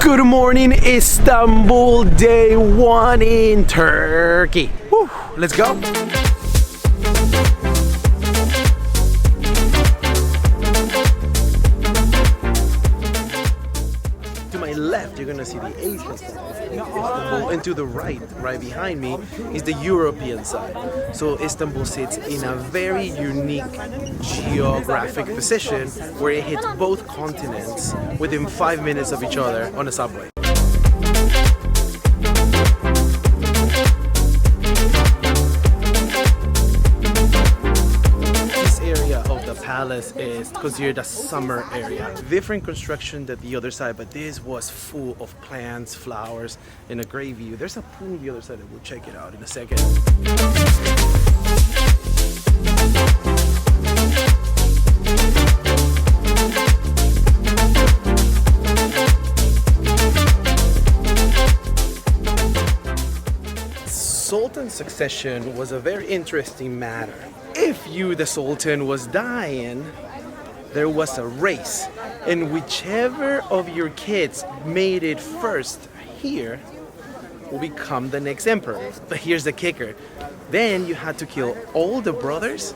Good morning, Istanbul, day one in Turkey. Woo, let's go. To my left, you're gonna see the Asian side of Istanbul, and to the right behind me, is the European side. So Istanbul sits in a very unique geographic position where it hits both continents within 5 minutes of each other on a subway. Palace is considered a summer area. Different construction than the other side, but this was full of plants, flowers, and a great view. There's a pool on the other side, and we'll check it out in a second. Sultan succession was a very interesting matter. If you, the Sultan, was dying, there was a race, and whichever of your kids made it first here will become the next emperor. But here's the kicker. Then you had to kill all the brothers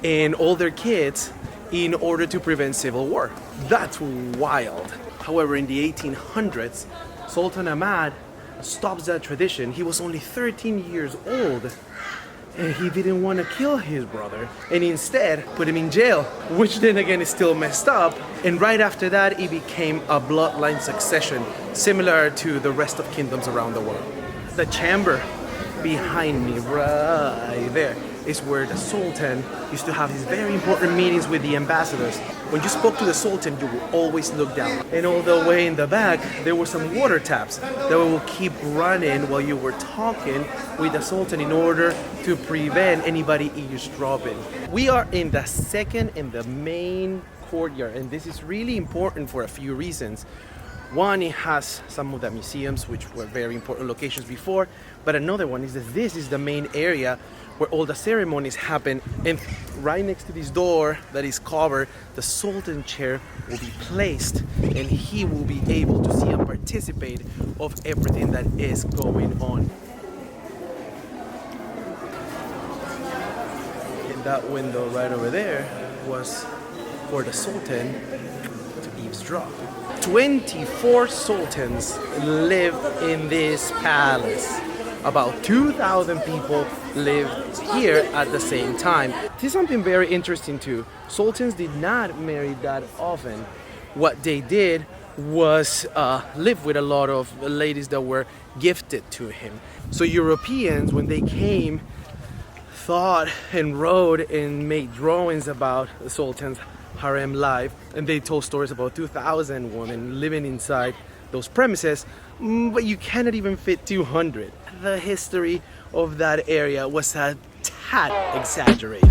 and all their kids in order to prevent civil war. That's wild. However, in the 1800s, Sultan Ahmad stops that tradition. He was only 13 years old. And he didn't want to kill his brother and instead put him in jail, which then again is still messed up. And right after that, it became a bloodline succession, similar to the rest of kingdoms around the world. The chamber behind me, right there, is where the Sultan used to have his very important meetings with the ambassadors. When you spoke to the Sultan, you would always look down. And all the way in the back, there were some water taps that will keep running while you were talking with the Sultan in order to prevent anybody eavesdropping. We are in the second and the main courtyard, and this is really important for a few reasons. One, it has some of the museums, which were very important locations before, but another one is that this is the main area where all the ceremonies happen, and right next to this door that is covered, the Sultan chair will be placed, and he will be able to see and participate of everything that is going on. And that window right over there was for the Sultan to eavesdrop. 24 sultans lived in this palace. About 2,000 people lived here at the same time. This is something very interesting too. Sultans did not marry that often. What they did was live with a lot of ladies that were gifted to him. So Europeans, when they came, thought and wrote and made drawings about the Sultan's harem life, and they told stories about 2,000 women living inside those premises, but you cannot even fit 200. The history of that area was a tad exaggerated.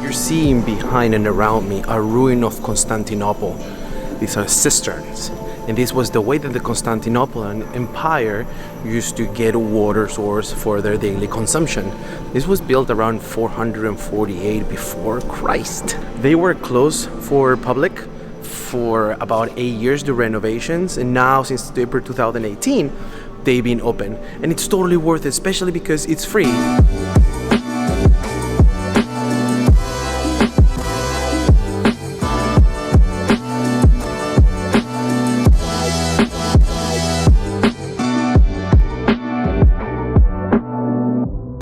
You're seeing behind and around me a ruin of Constantinople. These are cisterns. And this was the way that the Constantinopolitan Empire used to get a water source for their daily consumption. This was built around 448 before Christ. They were closed for public for about 8 years, the renovations, and now since April 2018, they've been open. And it's totally worth it, especially because it's free.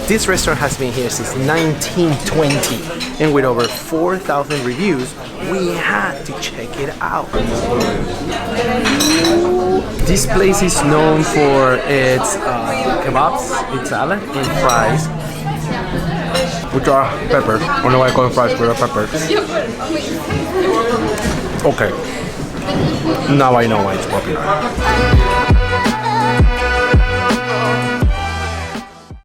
This restaurant has been here since 1920, and with over 4,000 reviews, we had to check it out. This place is known for its kebabs, its salad, and fries, which are pepper. I don't know why I call them fries, but they're peppers. Okay, now I know why it's popular.